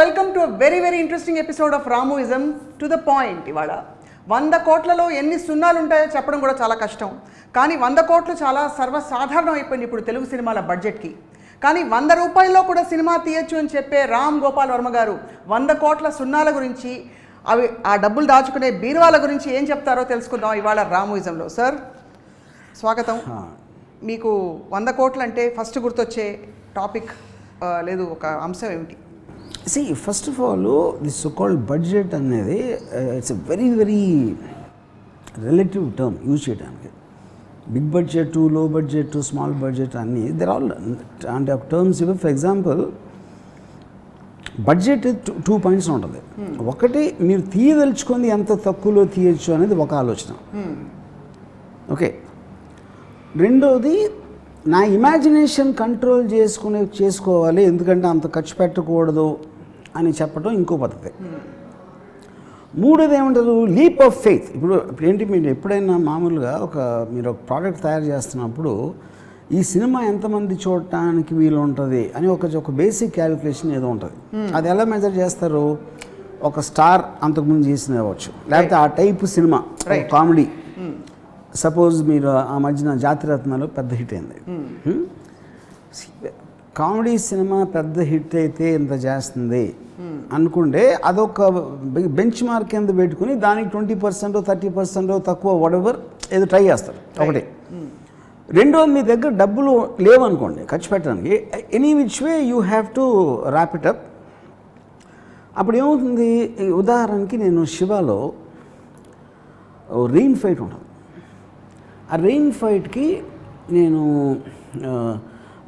Welcome to very interesting episode of రామోయిజం to the point. ఇవాళ 100 కోట్లలో ఎన్ని సున్నాలు ఉంటాయో చెప్పడం కూడా చాలా కష్టం. కానీ 100 కోట్లు చాలా సర్వసాధారణం అయిపోయింది ఇప్పుడు తెలుగు సినిమాల బడ్జెట్కి. కానీ 100 రూపాయల్లో కూడా సినిమా తీయచ్చు అని చెప్పే రామ్ గోపాల్ వర్మ గారు 100 కోట్ల సున్నాల గురించి, అవి ఆ డబ్బులు దాచుకునే బీరువాల గురించి ఏం చెప్తారో తెలుసుకుందాం ఇవాళ రామోయిజంలో. సార్ స్వాగతం. మీకు 100 కోట్లు అంటే ఫస్ట్ గుర్తొచ్చే టాపిక్ లేదు ఒక అంశం ఏమిటి? See, first of all, this so-called budget అనేది it's a very relative term use చేయడానికి. బిగ్ బడ్జెట్, లో బడ్జెట్, స్మాల్ బడ్జెట్ అన్నీ దర్ ఆల్ అంటే ఒక టర్మ్స్ ఇవి. ఫర్ ఎగ్జాంపుల్ బడ్జెట్ 2 పాయింట్స్ ఉంటుంది. ఒకటి, మీరు తీయదలుచుకుంది ఎంత తక్కువలో తీయచ్చు అనేది ఒక ఆలోచన. ఓకే. రెండోది, నా ఇమాజినేషన్ కంట్రోల్ చేసుకోవాలి, ఎందుకంటే అంత ఖర్చు పెట్టకూడదు అని చెప్పడం ఇంకో పద్ధతి. మూడోది ఏమంటారు, లీప్ ఆఫ్ ఫెయిత్. ఇప్పుడు ఏంటి, మీరు ఎప్పుడైనా మామూలుగా మీరు ఒక ప్రోడక్ట్ తయారు చేస్తున్నప్పుడు ఈ సినిమా ఎంతమంది చూడటానికి వీలు ఉంటుంది అని ఒక బేసిక్ క్యాలిక్యులేషన్ ఏదో ఉంటుంది. అది ఎలా మెజర్ చేస్తారు? ఒక స్టార్ అంతకుముందు చేసిన అవ్వచ్చు, లేకపోతే ఆ టైప్ సినిమా కామెడీ. సపోజ్ మీరు ఆ మధ్యన జాతిరత్నాలు పెద్ద హిట్ అయింది. కామెడీ సినిమా పెద్ద హిట్ అయితే ఇంత చేస్తుంది అనుకుంటే అదొక బెంచ్ మార్క్ కింద పెట్టుకుని దానికి 20% 30% తక్కువ వడెవర్ ఏదో ట్రై చేస్తారు. ఒకటి. రెండోది, మీ దగ్గర డబ్బులు లేవనుకోండి ఖర్చు పెట్టడానికి, any which way you have to wrap it up. అప్పుడు ఏమవుతుంది, ఉదాహరణకి నేను శివాలో రెయిన్ ఫైట్ ఉంటుంది. ఆ రెయిన్ ఫైట్కి నేను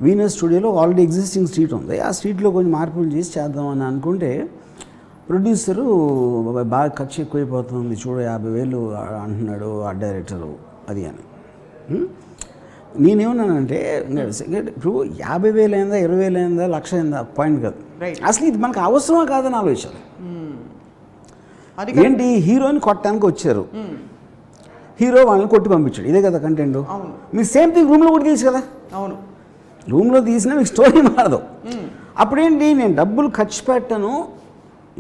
వీనస్ స్టూడియోలో ఆల్రెడీ ఎగ్జిస్టింగ్ స్ట్రీట్ ఉంది, ఆ స్ట్రీట్లో కొంచెం మార్పులు చేసి చేద్దామని అనుకుంటే ప్రొడ్యూసరు బాగా ఖర్చు ఎక్కువైపోతుంది చూడ 50,000 అంటున్నాడు ఆ డైరెక్టరు అది అని. నేనేమన్నానంటే ఇప్పుడు 50,000 అయిందా, 20,000 అయిందా, 1,00,000 అయిందా పాయింట్ కాదు, అసలు ఇది మనకు అవసరమా కాదని ఆలోచించాలి. ఏంటి, హీరోని కొట్టడానికి వచ్చారు, హీరో వాళ్ళని కొట్టి పంపించాడు, ఇదే కదా కంటెంట్. మీరు సేమ్ థింగ్ రూమ్లో కూడా తీసి కదా. అవును, రూమ్లో తీసినా మీకు స్టోరీ మారదు. అప్పుడేంటి, నేను డబ్బులు ఖర్చు పెట్టను,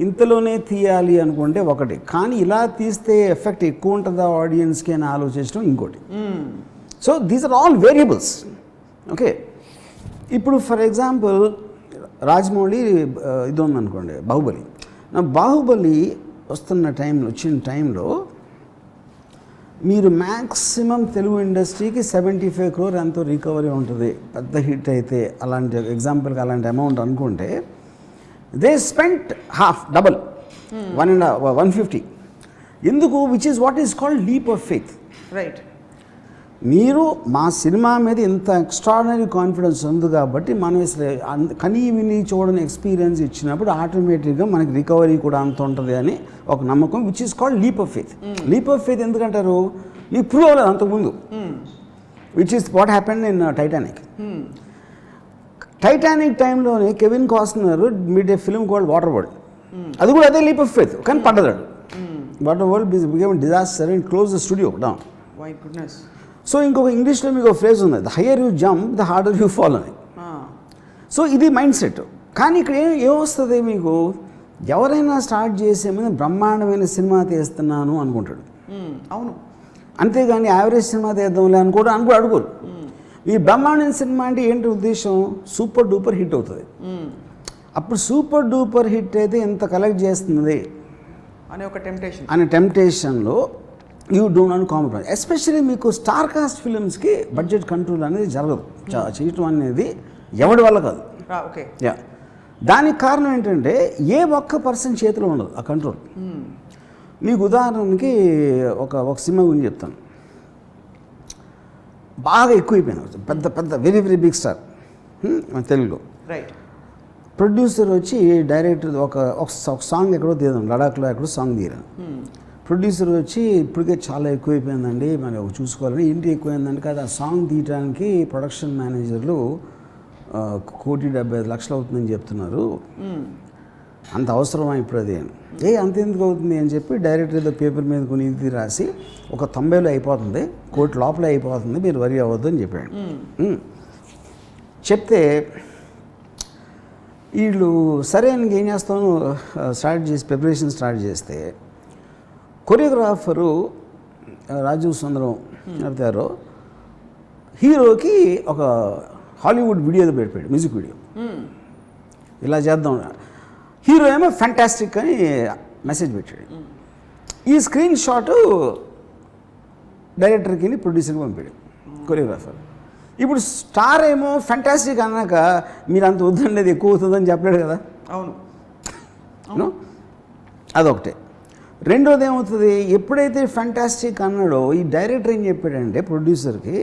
ఇంతలోనే తీయాలి అనుకుంటే ఒకటి, కానీ ఇలా తీస్తే ఎఫెక్ట్ ఎక్కువ ఉంటుందా ఆడియన్స్కి అని ఆలోచించడం ఇంకోటి. So these are all variables. Okay. ఇప్పుడు ఫర్ ఎగ్జాంపుల్ రాజమౌళి ఇది ఉందనుకోండి, బాహుబలి వచ్చిన టైంలో మీరు మ్యాక్సిమం తెలుగు ఇండస్ట్రీకి 75 crore ఎంతో రికవరీ ఉంటుంది పెద్ద హిట్ అయితే. అలాంటి ఎగ్జాంపుల్కి అలాంటి అమౌంట్ అనుకుంటే దే స్పెంట్ హాఫ్, డబల్, 150. ఎందుకు? Which is what is called leap of faith. Right. మీరు మా సినిమా మీద ఇంత ఎక్స్ట్రాడినరీ కాన్ఫిడెన్స్ ఉంది కాబట్టి మనం కనీ విని చూడని ఎక్స్పీరియన్స్ ఇచ్చినప్పుడు ఆటోమేటిక్గా మనకి రికవరీ కూడా అంత ఉంటుంది అని ఒక నమ్మకం, which is called leap of faith. Leap of faith ఎందుకంటారు? మీకు ప్రూవ్ అవ్వలేదు అంతకుముందు, which is what happened in Titanic టైంలోనే Kevin Costner made a film called water world. అది కూడా అదే లీప్ ఆఫ్ ఫెయిత్, కానీ పడ్డదాడు. Water world became disaster and close the studio down. My goodness. So ఇంకొక ఇంగ్లీష్లో మీకు ఒక ఫ్రేజ్ ఉంది, the higher you jump the harder you fall అని. సో ఇది మైండ్ సెట్. కానీ ఇక్కడ ఏమొస్తుంది, మీకు ఎవరైనా స్టార్ట్ చేసే ముందు బ్రహ్మాండమైన సినిమా తీస్తున్నాను అనుకుంటాడు. అవును. అంతేగాని యావరేజ్ సినిమా తీద్దాంలే అనుకోడు అడుగురు. ఈ బ్రహ్మాండమైన సినిమా అంటే ఏంటి ఉద్దేశం? సూపర్ డూపర్ హిట్ అవుతుంది. అప్పుడు సూపర్ డూపర్ హిట్ అయితే ఎంత కలెక్ట్ చేస్తుంది అనే టెంప్టేషన్లో you don't not compromise. Especially మీకు స్టార్ కాస్ట్ ఫిలిమ్స్కి బడ్జెట్ కంట్రోల్ అనేది జరగదు, చేయటం అనేది ఎవరి వల్ల కాదు. ఓకే. యా, దానికి కారణం ఏంటంటే ఏ ఒక్క పర్సన్ చేతిలో ఉండదు ఆ కంట్రోల్. మీకు ఉదాహరణకి ఒక సినిమా గురించి చెప్తాను. బాగా ఎక్కువైపోయినారు, పెద్ద వెరీ బిగ్ స్టార్ మన తెలుగులో. రైట్. ప్రొడ్యూసర్ వచ్చి డైరెక్టర్ ఒక సాంగ్ ఎక్కడో తీద్దాం, లడాఖ్లో ఎక్కడో సాంగ్ తీయను. ప్రొడ్యూసర్ వచ్చి ఇప్పటికే చాలా ఎక్కువైపోయిందండి, మనం చూసుకోవాలని. ఏంటి ఎక్కువైందంటే కదా, ఆ సాంగ్ తీయడానికి ప్రొడక్షన్ మేనేజర్లు 1,75,00,000 అవుతుందని చెప్తున్నారు. అంత అవసరమా ఇప్పుడు అది? అంత ఎందుకు అవుతుంది అని చెప్పి డైరెక్టర్ ఏదో పేపర్ మీద కొన్ని ఇది రాసి ఒక 90లో అయిపోతుంది, 1 కోటి లోపల అయిపోతుంది, మీరు వరి అవ్వద్దు అని చెప్పాడు. చెప్తే వీళ్ళు సరే ఇంకేం చేస్తాను ప్రిపరేషన్ స్టార్ట్ చేస్తే కొరియోగ్రాఫరు రాజీవ్ సుందరం నడిపారు హీరోకి ఒక హాలీవుడ్ వీడియోలో పెట్టాడు, మ్యూజిక్ వీడియో. ఇలా చేద్దాం, హీరో ఏమో ఫ్యాంటాస్టిక్ అని మెసేజ్ పెట్టాడు. ఈ స్క్రీన్ షాటు డైరెక్టర్కి ప్రొడ్యూసర్కి పంపాడు కొరియోగ్రాఫర్. ఇప్పుడు స్టార్ ఏమో ఫ్యాంటాస్టిక్ అన్నాక మీరు అంత వద్దండి ఎక్కువ అవుతుందని చెప్పలేడు కదా. అవును, అదొకటే. రెండోది ఏమవుతుంది, ఎప్పుడైతే ఫ్యాంటాస్టిక్ అన్నాడో ఈ డైరెక్టర్ ఏం చెప్పాడంటే ప్రొడ్యూసర్కి,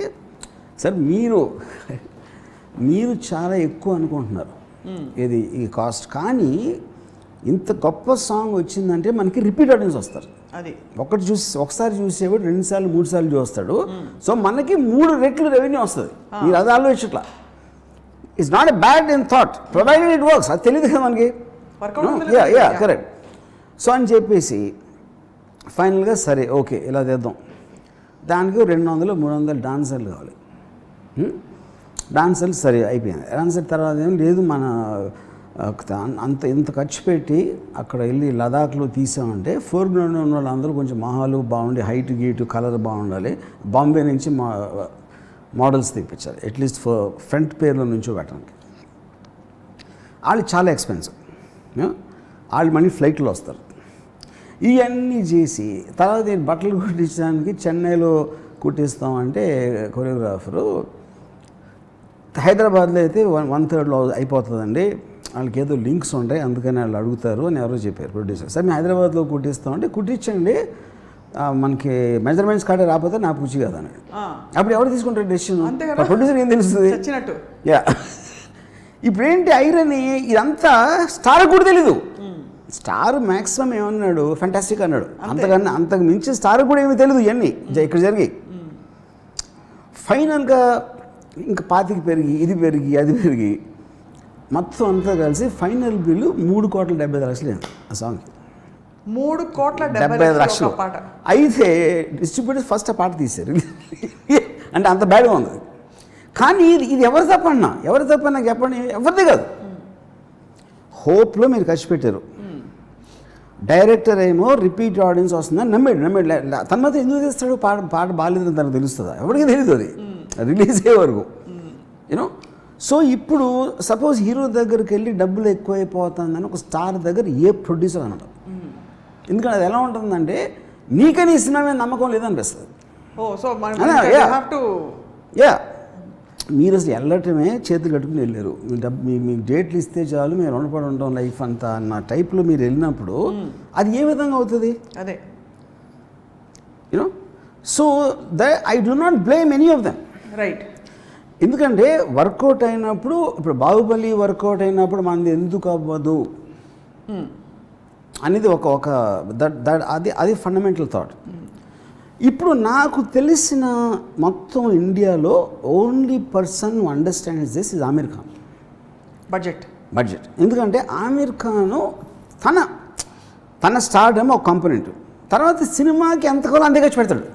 సార్ మీరు చాలా ఎక్కువ అనుకుంటున్నారు ఇది ఈ కాస్ట్, కానీ ఇంత గొప్ప సాంగ్ వచ్చిందంటే మనకి రిపీట్ ఆడియన్స్ వస్తారు. అది ఒకసారి చూసేవాడు 2 సార్లు 3 సార్లు చూస్తాడు. సో మనకి 3 రెట్లు రెవెన్యూ వస్తుంది. మీరు అది ఆలోచించట్లా. It's not a bad in thought provided it works. అది తెలియదు కదా మనకి. Yeah correct. సో అని చెప్పేసి ఫైనల్గా సరే ఓకే ఇలా చేద్దాం, దానికి 200-300 డాన్సర్లు కావాలి. డాన్సర్లు సరే అయిపోయింది. డాన్సర్ తర్వాత ఏం లేదు, మన ఇంత ఖర్చు పెట్టి అక్కడ వెళ్ళి లదాఖ్లో తీసామంటే ఫోర్గ్రౌండ్ ఉన్న వాళ్ళందరూ కొంచెం మొహాలు బాగుండి హైట్ గీటు కలర్ బాగుండాలి. బాంబే నుంచి మోడల్స్ తెప్పించాలి, అట్లీస్ట్ ఫ్రంట్ పేర్లో నుంచో పెట్టడానికి. వాళ్ళు చాలా ఎక్స్పెన్సివ్, వాళ్ళు మళ్ళీ ఫ్లైట్లో వస్తారు. ఇవన్నీ చేసి తర్వాత నేను బట్టలు కుట్టించడానికి చెన్నైలో కుట్టిస్తామంటే కొరియోగ్రాఫరు హైదరాబాద్లో అయితే 1/3లో అయిపోతుందండి, వాళ్ళకి ఏదో లింక్స్ ఉంటాయి అందుకని వాళ్ళు అడుగుతారు అని ఎవరో చెప్పారు ప్రొడ్యూసర్. సరే మేము హైదరాబాద్లో కుట్టిస్తామంటే కుట్టించండి, మనకి మెజర్మెంట్స్ కాడే రాకపోతే నా పూచి కదా అని. అప్పుడు ఎవరు తీసుకుంటారు డెసిషన్? ప్రొడ్యూసర్ ఏం తెలుస్తుంది? యా. ఇప్పుడు ఏంటి ఐరన్, ఇదంతా స్టార్ కూడా తెలీదు. స్టార్ మ్యాక్సిమం ఏమన్నాడు, ఫ్యాంటాస్టిక్ అన్నాడు, అంతకు మించి స్టార్ కూడా ఏమీ తెలియదు. ఇవన్నీ ఇక్కడ జరిగాయి. ఫైనల్గా ఇంకా 25 పెరిగి ఇది పెరిగి అది పెరిగి మొత్తం అంతా కలిసి ఫైనల్ బిల్లు 3,70,00,000 ఆ సాంగ్కి. 3,70,00,000 అయితే డిస్ట్రిబ్యూటర్స్ ఫస్ట్ ఆ పాట తీశారు. అంటే అంత బ్యాడ్గా ఉంది. కానీ ఇది ఎవరు తప్పన్నా నాకు చెప్పండి, ఎవరిదే కాదు. హోప్లో మీరు ఖర్చు పెట్టారు. డైరెక్టర్ ఏమో రిపీట్ ఆడియన్స్ వస్తుందని నమ్మాడు. తన మాత్రం ఎందుకు తీస్తాడు? పాట బాగాలేదని తనకు తెలుస్తుందా? ఎవరికి తెలియదు అది రిలీజ్ అయ్యే వరకు. యూనో. సో ఇప్పుడు సపోజ్ హీరో దగ్గరికి వెళ్ళి డబ్బులు ఎక్కువైపోతుందని ఒక స్టార్ దగ్గర ఏ ప్రొడ్యూసర్ అనడం. ఎందుకంటే అది ఎలా ఉంటుందంటే నీకని ఈ సినిమా మీద నమ్మకం లేదనిపిస్తుంది. యా, మీరు అసలు వెళ్ళటమే చేతులు కట్టుకుని వెళ్ళారు. మీకు డేట్లు ఇస్తే చాలు మేము రుణపడి ఉంటాం లైఫ్ అంతా అన్న టైప్లో మీరు వెళ్ళినప్పుడు అది ఏ విధంగా అవుతుంది? అదే you know. So I do not blame any of them. Right. ఎందుకంటే వర్కౌట్ అయినప్పుడు, ఇప్పుడు బాహుబలి వర్కౌట్ అయినప్పుడు మనది ఎందుకు అవ్వదు అనేది ఒక అది ఫండమెంటల్ థాట్. ఇప్పుడు నాకు తెలిసిన మొత్తం ఇండియాలో only person who understands this is Aamir Khan. Budget. ఎందుకంటే ఆమిర్ ఖాన్ తన స్టార్డమ్ ఒక కాంపోనెంట్, తర్వాత సినిమాకి ఎంతకాలం అంతే ఖర్చు పెడతాడు.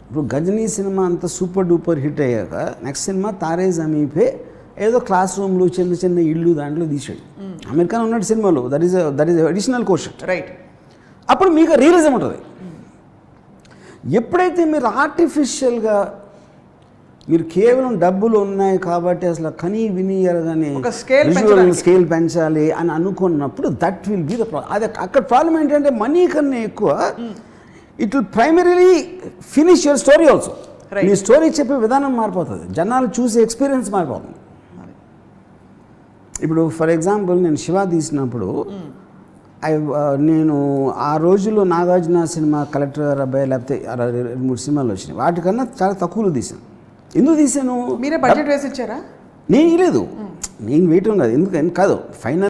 ఇప్పుడు గజనీ సినిమా అంత సూపర్ డూపర్ హిట్ అయ్యాక next cinema Taare Zameen pay ఏదో క్లాస్ రూమ్లు చిన్న ఇళ్ళు దాంట్లో తీసాడు. ఆమిర్ ఖాన్ ఉన్నట్టు సినిమాలో that is additional question. Right. అప్పుడు మీకు రియలిజం ఉంటుంది. ఎప్పుడైతే మీరు ఆర్టిఫిషియల్గా మీరు కేవలం డబ్బులు ఉన్నాయి కాబట్టి అసలు కనీ విని ఎరగానే స్కేల్ పెంచాలి అని అనుకున్నప్పుడు that will be the problem. అది అక్కడ ప్రాబ్లం ఏంటంటే మనీ కన్నా ఎక్కువ it will primarily finish your story also. Me story చెప్పే విధానం మారిపోతుంది, జనాలు చూసే ఎక్స్పీరియన్స్ మారిపోతుంది. ఇప్పుడు ఫర్ ఎగ్జాంపుల్ నేను శివ తీసినప్పుడు నేను ఆ రోజుల్లో నాగార్జున సినిమా కలెక్టర్ గారు అబ్బాయి లేకపోతే 2-3 సినిమాలు వచ్చినాయి, వాటికన్నా చాలా తక్కువలో తీసాను. ఎందుకు తీసాను? మీరే బడ్జెట్ వేసి ఇచ్చారా? నేను లేదు, నేను వేయటం కాదు. ఎందుకని కాదు, ఫైనల్